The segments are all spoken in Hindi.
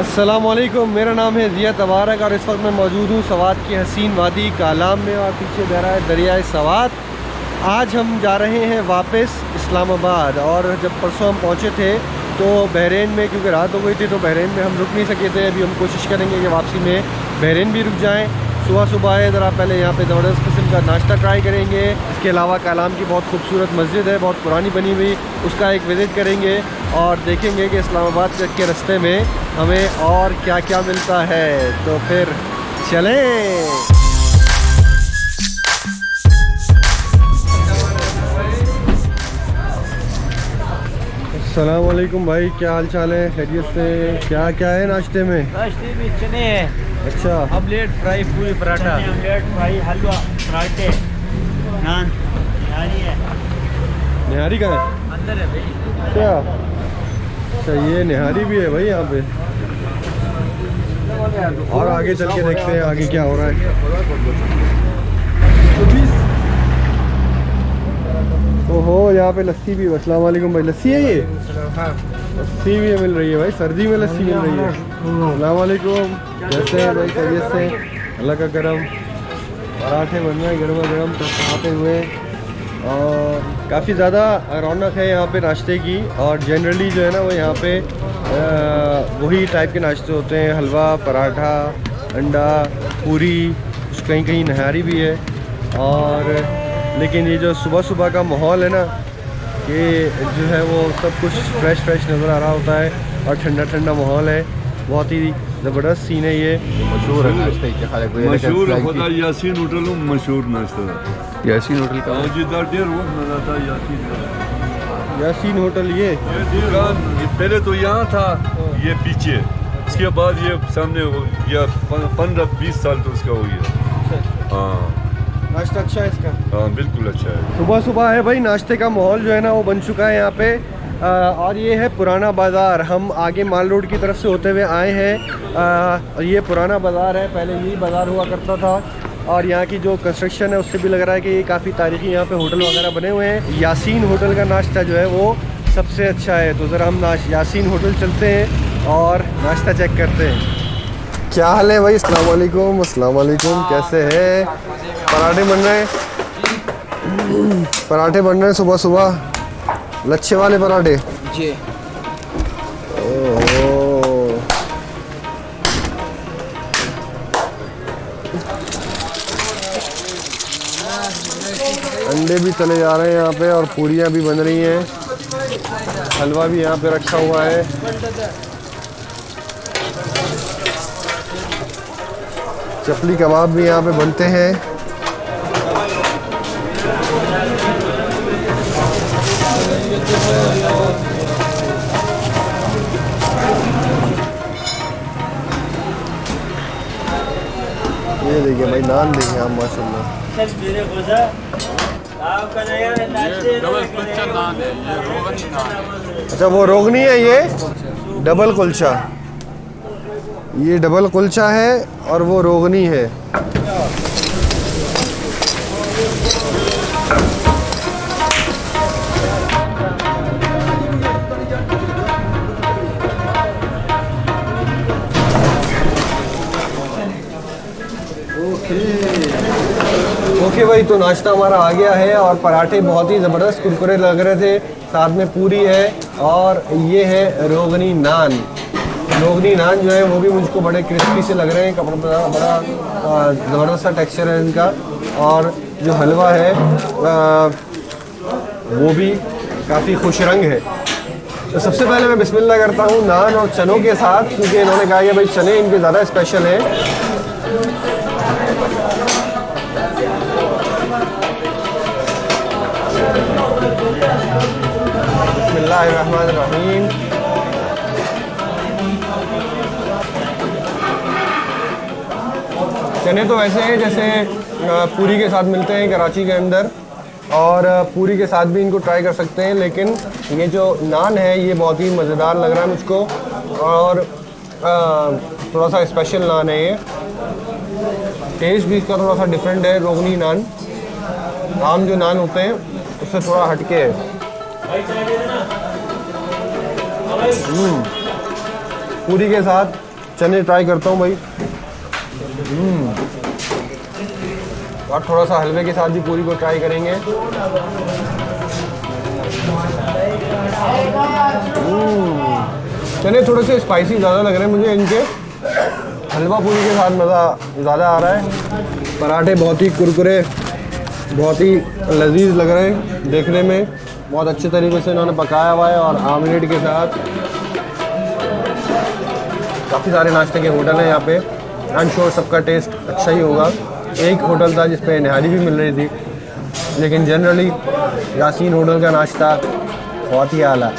अस्सलामुअलैकुम, मेरा नाम है ज़िया तबारक और इस वक्त मैं मौजूद हूँ सवात की हसीन वादी कालाम में और पीछे बह रहा है दरियाए सवात। आज हम जा रहे हैं वापस इस्लामाबाद और जब परसों हम पहुँचे थे तो बहरीन में, क्योंकि रात हो गई थी तो बहरीन में हम रुक नहीं सके थे। अभी हम कोशिश करेंगे कि वापसी में बहरीन भी रुक जाएँ। सुबह है, ज़रा पहले यहाँ पे ज़बरदस्त किस्म का नाश्ता ट्राई करेंगे। इसके अलावा कालाम की बहुत खूबसूरत मस्जिद है, बहुत पुरानी बनी हुई, उसका एक विज़िट करेंगे और देखेंगे कि इस्लामाबाद के रास्ते में हमें और क्या क्या मिलता है। तो फिर चलें। अस्सलाम वालेकुम भाई, क्या हाल चाल है? खैरियत से? क्या क्या है नाश्ते में? नाश्ते में चने हैं। अच्छा, ऑमलेट, फ्राई, पूरी, पराठा। ऑमलेट, फ्राई, हलवा, पराठे, नान, निहारी है। निहारी का है? अंदर है भाई। अच्छा, ये निहारी भी है भाई यहाँ पे। और आगे चल के देखते हैं आगे क्या हो रहा है। ओहो, यहाँ पे लस्सी भी। अस्सलाम वालेकुम भाई, लस्सी है ये? लस्सी भी मिल रही है भाई, सर्दी में लस्सी मिल रही है। अस्सलाम वालेकुम, कैसे हैं भाई? खैरियत से? अल्लाह का करम। पराठे बन रहे हैं गर्मा गर्म तो खाते हुए, और काफ़ी ज़्यादा रौनक है यहाँ पे नाश्ते की। और जनरली जो है ना वो यहाँ पे वही टाइप के नाश्ते होते हैं, हलवा, पराठा, अंडा, पूरी, कुछ कहीं कहीं नहारी भी है। और लेकिन ये जो सुबह सुबह का माहौल है ना, ये जो है वो सब कुछ फ्रेश नज़र आ रहा होता है और ठंडा ठंडा माहौल है। बहुत ही ज़बरदस्त सीन है ये। मशहूर है नाश्ता मशहूर खुदा यासीन होटल मशहूर नाश्ता। यासीन होटल का यासीन होटल ये दुकान पहले तो यहाँ था, ये पीछे, इसके बाद ये सामने हो गया। 15-20 साल तो उसका हो गया। हाँ, नाश्ता अच्छा है इसका? हाँ बिल्कुल अच्छा है। सुबह है भाई, नाश्ते का माहौल जो है ना वो बन चुका है यहाँ पे। और ये है पुराना बाज़ार। हम आगे माल रोड की तरफ से होते हुए आए हैं। और ये पुराना बाज़ार है, पहले यही बाज़ार हुआ करता था। और यहाँ की जो कंस्ट्रक्शन है उससे भी लग रहा है कि ये काफ़ी तारीखी यहाँ पे होटल वगैरह बने हुए हैं। यासीन होटल का नाश्ता जो है वो सबसे अच्छा है। तो ज़रा हम यासीन होटल चलते हैं और नाश्ता चेक करते हैं। क्या हाल है भाई? अस्सलाम वालेकुम। अस्सलाम वालेकुम, कैसे है? पराठे बन रहे हैं, पराठे बन रहे हैं सुबह सुबह, लच्छे वाले पराठे जी। ओह, अंडे भी तले जा रहे हैं यहाँ पे और पूरियाँ भी बन रही हैं। हलवा भी यहाँ पे रखा हुआ है। चपली कबाब भी यहाँ पे बनते हैं। ये देखिए भाई, नान देखिए आप, माशाल्लाह। अच्छा, वो रोगनी है, ये डबल कुलचा। ये डबल कुलचा है और वो रोगनी है। ओके भाई, तो नाश्ता हमारा आ गया है और पराठे बहुत ही ज़बरदस्त कुरकुरे लग रहे थे। साथ में पूरी है और ये है रोगनी नान। रोगनी नान जो है वो भी मुझको बड़े क्रिस्पी से लग रहे हैं। कपड़ा बड़ा ज़बरदस्त सा टेक्सचर है इनका। और जो हलवा है वो भी काफ़ी खुश रंग है। तो सबसे पहले मैं बिस्मिल्लाह करता हूँ नान और चनों के साथ, क्योंकि इन्होंने कहा कि भाई चने इनके ज़्यादा स्पेशल है। बिस्मिल्लाहिर्रहमानिर्रहीम। चने तो ऐसे हैं जैसे पूरी के साथ मिलते हैं कराची के अंदर, और पूरी के साथ भी इनको ट्राई कर सकते हैं। लेकिन ये जो नान है ये बहुत ही मज़ेदार लग रहा है मुझको, और थोड़ा सा स्पेशल नान है ये। टेस्ट भी इसका थोड़ा सा डिफरेंट है। रोगनी नान आम जो नान होते हैं उससे थोड़ा हटके है। पूरी के साथ चने ट्राई करता हूँ भाई। और थोड़ा सा हलवे के साथ भी पूरी को ट्राई करेंगे। चने थोड़े से स्पाइसी ज़्यादा लग रहे हैं मुझे इनके। हलवा पूरी के साथ मज़ा ज़्यादा आ रहा है। पराठे बहुत ही कुरकुरे, बहुत ही लजीज लग रहे हैं देखने में। बहुत अच्छे तरीके से इन्होंने पकाया हुआ है और आमलेट के साथ। काफ़ी सारे नाश्ते के होटल हैं यहाँ पे। आई एम श्योर सबका टेस्ट अच्छा ही होगा। एक होटल था जिस पे निहारी भी मिल रही थी, लेकिन जनरली यासीन होटल का नाश्ता बहुत ही आला।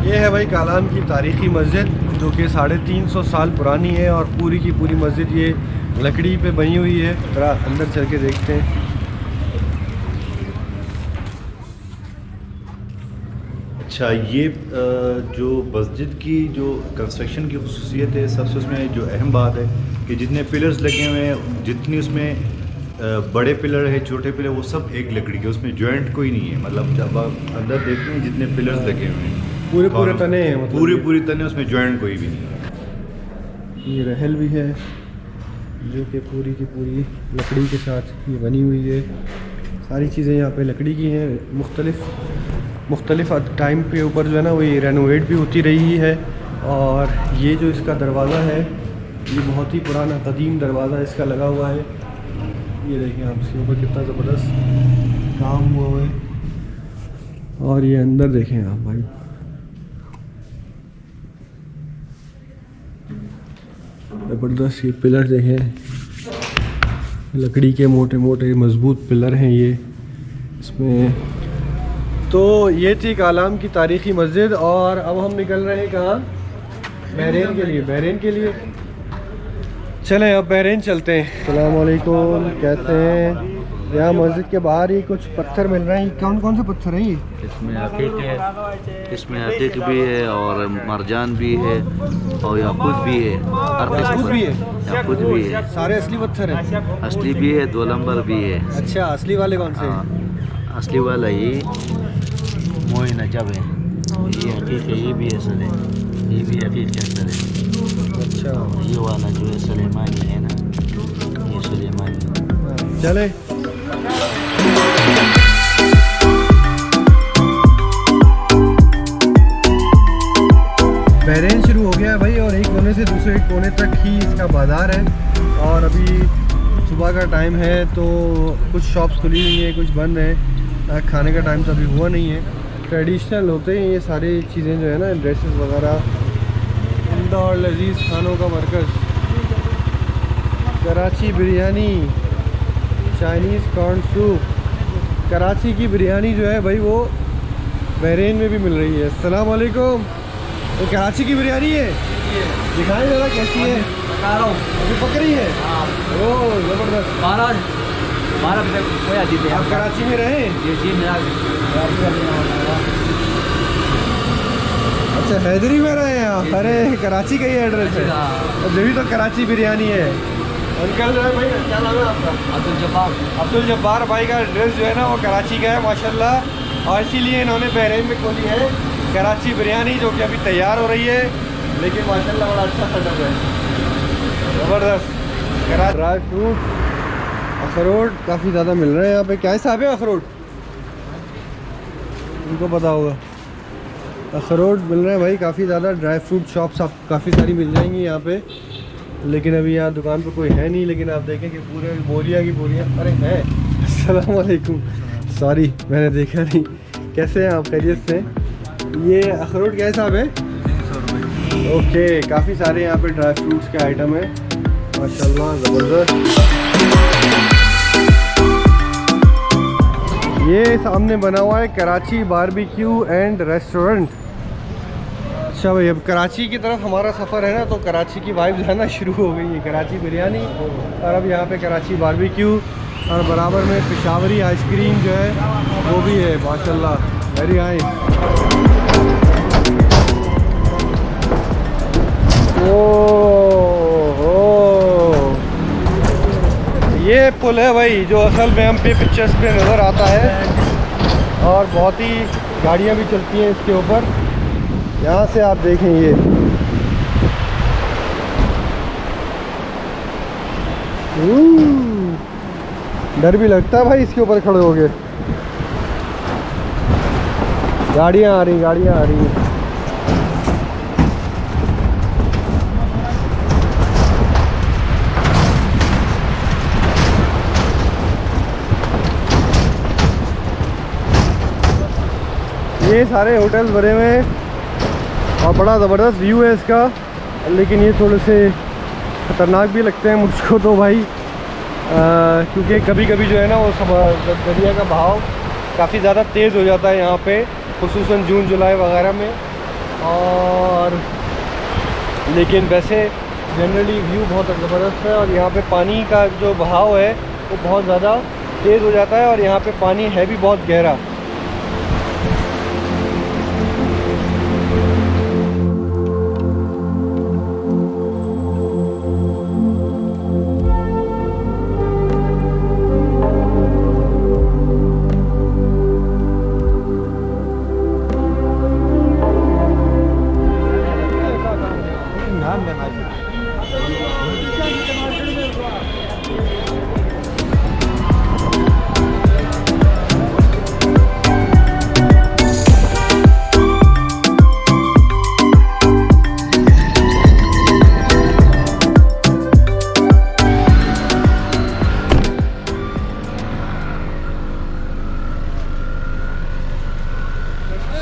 ये है भाई कालाम की तारीख़ी मस्जिद, जो कि 350 साल पुरानी है और पूरी की पूरी मस्जिद ये लकड़ी पे बनी हुई है। जरा अंदर चल के देखते हैं। अच्छा, ये जो मस्जिद की जो कंस्ट्रक्शन की खुसूसियत है, सबसे उसमें जो अहम बात है कि जितने पिलर्स लगे हुए हैं, जितनी उसमें बड़े पिलर है, छोटे पिलर, वो सब एक लकड़ी के, उसमें जॉइंट कोई नहीं है। मतलब जब आप अंदर देखते हैं जितने पिलर्स लगे हुए हैं पूरे तने हैं, मतलब पूरे तने, उसमें जॉइंट कोई भी नहीं है। ये रहल भी है जो कि पूरी की पूरी लकड़ी के साथ ये बनी हुई है। सारी चीज़ें यहाँ पे लकड़ी की हैं। मुख्तलिफ टाइम के ऊपर जो है ना वो ये रेनोवेट भी होती रही है। और ये जो इसका दरवाज़ा है, ये बहुत ही पुराना कदीम दरवाज़ा इसका लगा हुआ है। ये देखिए आप इसके ऊपर कितना ज़बरदस्त काम हुआ है। और ये अंदर देखें आप भाई, ज़बरदस्त ये पिलर देखें, लकड़ी के मोटे मोटे मजबूत पिलर हैं ये इसमें। तो ये थी कालाम की तारीख़ी मस्जिद। और अब हम निकल रहे हैं कहाँ? बहरीन के लिए। चलें अब बहरीन चलते हैं। अस्सलाम वालेकुम, कैसे हैं? यहाँ मस्जिद के बाहर ही कुछ पत्थर मिल रहे हैं। कौन कौन से पत्थर हैं ये? इसमें अकीक है, इसमें अकीक भी है और मरजान भी है और याकूत भी है। याकूत भी है? याकूत भी है। सारे असली पत्थर हैं? असली भी है, 2 नंबर भी है। अच्छा, असली वाले कौन से हैं? हाँ, असली वाला ये मोई नजब है, ये अकीक है, ये भी है सर, ये भी अकीक है सर। अच्छा, ये वाला जो है सुलेमानी है ना, ये सुलेमानी। चले बहरीन शुरू हो गया है भाई, और एक कोने से दूसरे कोने तक ही इसका बाज़ार है। और अभी सुबह का टाइम है तो कुछ शॉप्स खुली हुई हैं, कुछ बंद हैं। खाने का टाइम तो अभी हुआ नहीं है। ट्रेडिशनल होते हैं ये सारी चीज़ें जो है ना, ड्रेसेस वगैरह। उम्दा और लजीज खानों का मरकज़, Karachi biryani, Chinese corn soup. Karachi की बिरयानी जो है भाई वो बहरीन में भी मिल रही है। अस्सलाम वालेकुम। ये कराची की बिरयानी है, दिखाएं ज़रा कैसी है। बता रहा हूँ, अभी पक रही है। ओह ज़बरदस्त। 12 बजे कोई अजीब है। आप कराची में रहे? जी मेरा अच्छा, हैदरी में रहे हैं आप? अरे कराची का ही एड्रेस है, जभी तो कराची बिरयानी है। अंकल जो है भाई, क्या नाम है आपका? अब्दुल जब्बार भाई का एड्रेस जो है ना वो कराची का है माशाल्लाह। और इसीलिए इन्होंने बहरीन में खोली है कराची बिरयानी, जो कि अभी तैयार हो रही है, लेकिन माशाल्लाह बड़ा अच्छा सेटअप है, ज़बरदस्त। ड्राई फ्रूट, अखरोट काफ़ी ज़्यादा मिल रहे हैं यहाँ पे। क्या हिसाब है अखरोट? उनको पता होगा। अखरोट मिल रहे हैं भाई काफ़ी ज़्यादा। ड्राई फ्रूट शॉप्स आप काफ़ी सारी मिल जाएंगी यहाँ पे, लेकिन अभी यहाँ दुकान पर कोई है नहीं। लेकिन आप देखें कि पूरे बोरिया की बोरियाँ। अरे हैं, अस्सलाम वालेकुम, सॉरी मैंने देखा नहीं। कैसे हैं आप? खैरियत से? ये अखरोट क्या हिसाब है? ओके, काफ़ी सारे यहाँ पे ड्राई फ्रूट्स के आइटम है माशाल्लाह, ज़बरदस्त। ये सामने बना हुआ है कराची बारबेक्यू एंड रेस्टोरेंट। अच्छा भाई, अब कराची की तरफ हमारा सफ़र है ना, तो कराची की वाइब आना शुरू हो गई है। कराची बिरयानी और अब यहाँ पे कराची बारबेक्यू, और बराबर में पेशावरी आइसक्रीम जो है वो भी है माशाल्लाह, वेरी नाइस। ओ ये पुल है भाई जो असल में हम पे पिक्चर्स पे नज़र आता है, और बहुत ही गाड़ियाँ भी चलती हैं इसके ऊपर। यहाँ से आप देखें ये डर भी लगता है भाई इसके ऊपर खड़े हो गए। गाड़ियाँ आ रही, गाड़ियाँ आ रही हैं। ये सारे होटल्स भरे हुए हैं और बड़ा ज़बरदस्त व्यू है इसका, लेकिन ये थोड़े से ख़तरनाक भी लगते हैं मुझको तो भाई, क्योंकि कभी कभी जो है ना वो दरिया का बहाव काफ़ी ज़्यादा तेज़ हो जाता है यहाँ पे, खुसूसन जून जुलाई वगैरह में। और लेकिन वैसे जनरली व्यू बहुत ज़बरदस्त है, और यहाँ पे पानी का जो बहाव है वो बहुत ज़्यादा तेज़ हो जाता है, और यहाँ पे पानी है भी बहुत गहरा।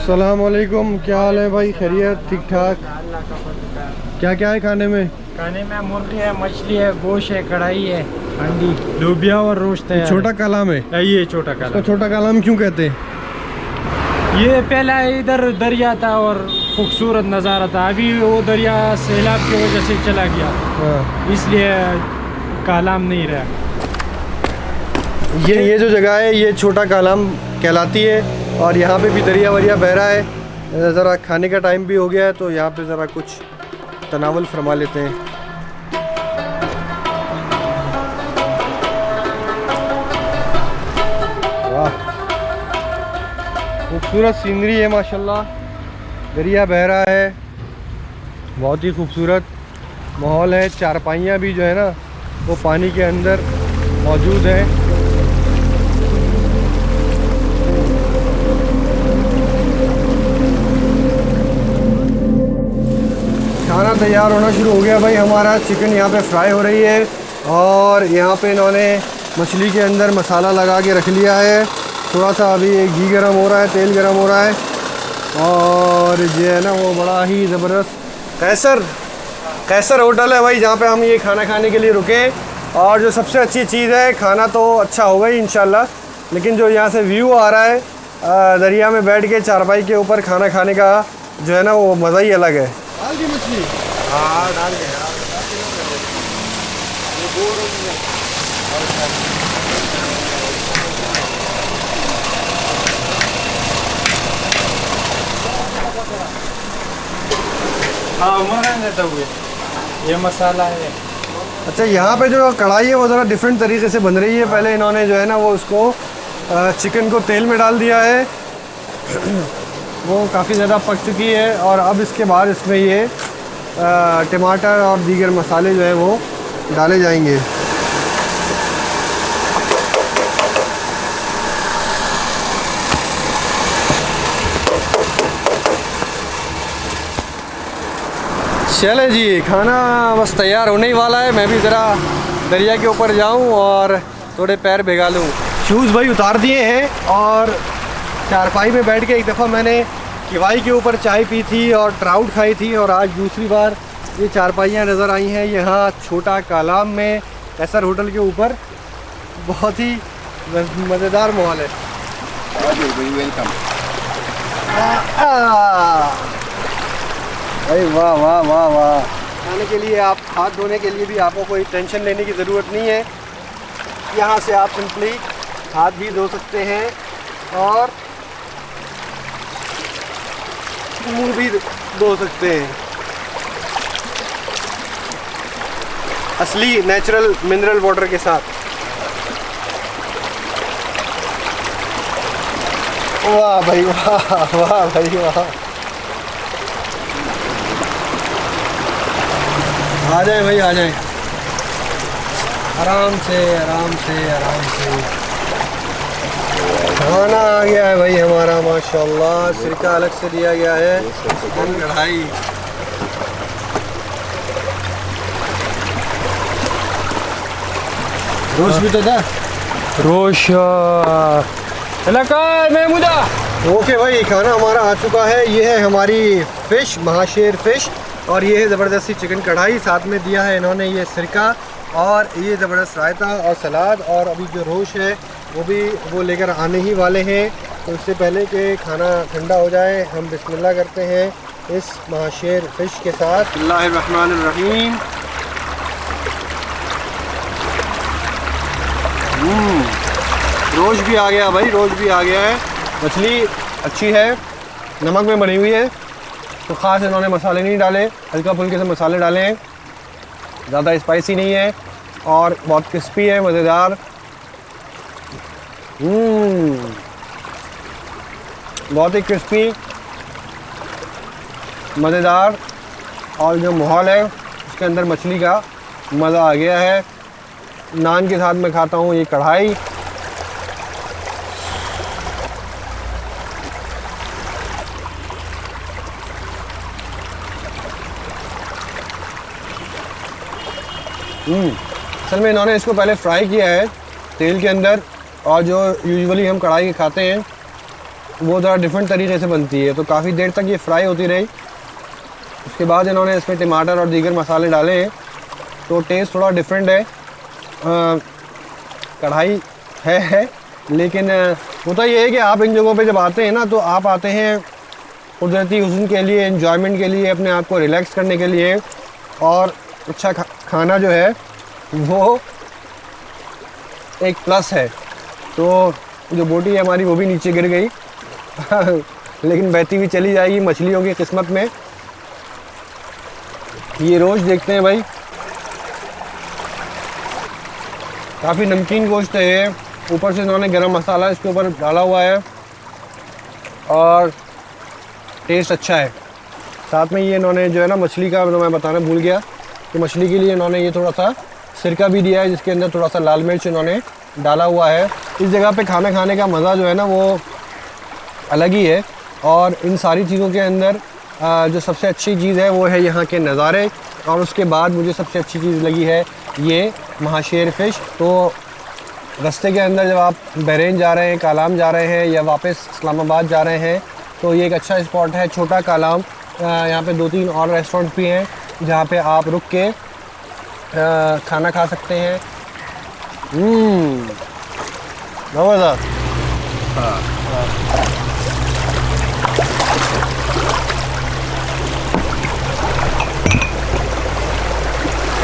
अस्सलामुअलैकुम, क्या हाल है भाई? खैरियत? ठीक ठाक? क्या क्या है खाने में? खाने में मुर्गी है, मछली है, गोश्त है, कढ़ाई है, अंडी, लोबिया और रोस्ट है। छोटा कालाम है ये छोटा कालाम। तो छोटा कालाम क्यों कहते हैं? ये पहला इधर दरिया था और खूबसूरत नज़ारा था, अभी वो दरिया सैलाब की वजह से चला गया, हाँ। इसलिए कालाम नहीं रहा। ये जो जगह है ये छोटा कालाम कहलाती है, और यहाँ पे भी दरिया वरिया बह रहा है। ज़रा खाने का टाइम भी हो गया है तो यहाँ पे ज़रा कुछ तनावुल फरमा लेते हैं। वाह, खूबसूरत सीनरी है माशाल्लाह, दरिया बह रहा है, बहुत ही खूबसूरत माहौल है। चारपाइयाँ भी जो है ना वो पानी के अंदर मौजूद है। खाना तैयार होना शुरू हो गया भाई हमारा। चिकन यहाँ पे फ्राई हो रही है, और यहाँ पे इन्होंने मछली के अंदर मसाला लगा के रख लिया है। थोड़ा सा अभी घी गरम हो रहा है, तेल गरम हो रहा है, और ये है ना वो बड़ा ही ज़बरदस्त कैसर होटल है भाई, जहाँ पे हम ये खाना खाने के लिए रुके। और जो सबसे अच्छी चीज़ है, खाना तो अच्छा होगा ही इंशाल्लाह, लेकिन जो यहाँ से व्यू आ रहा है दरिया में बैठ के चारपाई के ऊपर खाना खाने का जो है ना वो मज़ा ही अलग है। डाल दी मछली? हाँ डाल दे। हाँ देता हुए ये मसाला है। अच्छा, यहाँ पे जो कढ़ाई है वो ज़रा डिफरेंट तरीके से बन रही है। पहले इन्होंने जो है ना वो उसको चिकन को तेल में डाल दिया है, वो काफ़ी ज़्यादा पक चुकी है, और अब इसके बाद इसमें ये टमाटर और दीगर मसाले जो है वो डाले जाएंगे। चले जी, खाना बस तैयार होने ही वाला है। मैं भी ज़रा दरिया के ऊपर जाऊं और थोड़े पैर भिगा लूं। शूज़ भाई उतार दिए हैं, और चारपाई में बैठ के एक दफ़ा मैंने किवाई के ऊपर चाय पी थी और ट्राउट खाई थी, और आज दूसरी बार ये चारपाइयाँ नज़र आई हैं यहाँ छोटा कालाम में कैसर होटल के ऊपर। बहुत ही मज़ेदार माहौल है। वेलकम भाई, वाह वाह वाह वाह। खाने के लिए आप हाथ धोने के लिए भी आपको कोई टेंशन लेने की ज़रूरत नहीं है। यहाँ से आप सिंपली हाथ भी धो सकते हैं और मुंह भी धो सकते हैं। असली नेचुरल मिनरल वाटर के साथ। वाह भाई वाह, वाह भाई वाह। आ जाए भाई आ जाए, आराम से आराम से आराम से। खाना आ गया है भाई हमारा माशाल्लाह, सिरका अलग से दिया गया है, कढ़ाई। रोश भी तो था, रोश इलाका महमूदा। ओके भाई खाना हमारा आ चुका है। ये है हमारी फ़िश, महाशेर फ़िश, और ये है ज़बरदस्ती चिकन कढ़ाई। साथ में दिया है इन्होंने ये सिरका, और ये ज़बरदस्त रायता और सलाद। और अभी जो रोश है वो लेकर आने ही वाले हैं। तो इससे पहले कि खाना ठंडा हो जाए, हम बिस्मिल्लाह करते हैं इस महाशेर फ़िश के साथ। बिस्मिल्लाहिर्रहमानिर्रहीम। रोश भी आ गया भाई, रोश भी आ गया है। मछली अच्छी है, नमक में बनी हुई है, तो ख़ास इन्होंने मसाले नहीं डाले, हल्का फुल्के से मसाले डाले हैं, ज़्यादा स्पाइसी नहीं है और बहुत क्रिस्पी है, मज़ेदार। बहुत ही क्रिस्पी, मज़ेदार, और जो माहौल है उसके अंदर मछली का मज़ा आ गया है। नान के साथ मैं खाता हूँ ये कढ़ाई। असल में इन्होंने इसको पहले फ्राई किया है तेल के अंदर, और जो यूजुअली हम कढ़ाई के खाते हैं वो ज़रा डिफरेंट तरीके से बनती है, तो काफ़ी देर तक ये फ्राई होती रही। उसके बाद इन्होंने इसमें टमाटर और दीगर मसाले डाले हैं, तो टेस्ट थोड़ा डिफरेंट है। कढ़ाई है लेकिन होता ये है कि आप इन जगहों पे जब आते हैं ना, तो आप आते हैं कुदरती हुस्न के लिए, एंजॉयमेंट के लिए, अपने आप को रिलैक्स करने के लिए, और अच्छा खाना जो है वो एक प्लस है। तो जो बोटी है हमारी वो भी नीचे गिर गई लेकिन बहती हुई चली जाएगी मछलियों की किस्मत में। ये रोश देखते हैं भाई, काफ़ी नमकीन गोश्त है ये। ऊपर से इन्होंने गरम मसाला इसके ऊपर डाला हुआ है और टेस्ट अच्छा है। साथ में ये इन्होंने जो है ना मछली का, मैं बताना भूल गया कि मछली के लिए इन्होंने ये थोड़ा सा सिरका भी दिया है, जिसके अंदर थोड़ा सा लाल मिर्च इन्होंने डाला हुआ है। इस जगह पे खाना खाने का मज़ा जो है ना वो अलग ही है। और इन सारी चीज़ों के अंदर जो सबसे अच्छी चीज़ है वो है यहाँ के नज़ारे, और उसके बाद मुझे सबसे अच्छी चीज़ लगी है ये महाशेर फ़िश। तो रास्ते के अंदर जब आप बहरीन जा रहे हैं, कालाम जा रहे हैं, या वापस इस्लामाबाद जा रहे हैं, तो ये एक अच्छा स्पॉट है छोटा कालाम। यहाँ पे 2-3 और रेस्टोरेंट भी हैं जहाँ पे आप रुक के खाना खा सकते हैं। ज़बरदस्त।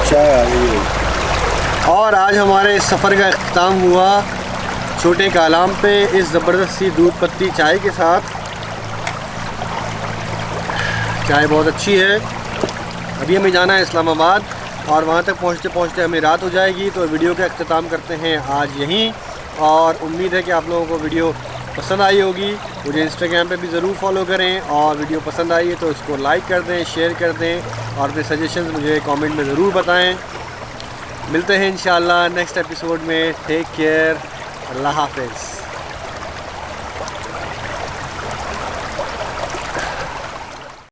चाय आ गई है। और आज हमारे इस सफ़र का अख्ताम हुआ छोटे कालाम पे इस ज़बरदस्त सी दूध पत्ती चाय के साथ। चाय बहुत अच्छी है। अभी हमें जाना है इस्लामाबाद, और वहाँ तक पहुँचते पहुँचते हमें रात हो जाएगी। तो वीडियो का अख्ताम करते हैं आज यहीं, और उम्मीद है कि आप लोगों को वीडियो पसंद आई होगी। मुझे इंस्टाग्राम पे भी ज़रूर फॉलो करें, और वीडियो पसंद आई है तो इसको लाइक कर दें, शेयर कर दें, और अपने सजेशंस मुझे कमेंट में ज़रूर बताएं। मिलते हैं इंशाल्लाह नेक्स्ट एपिसोड में। टेक केयर, अल्लाह हाफ़िज़।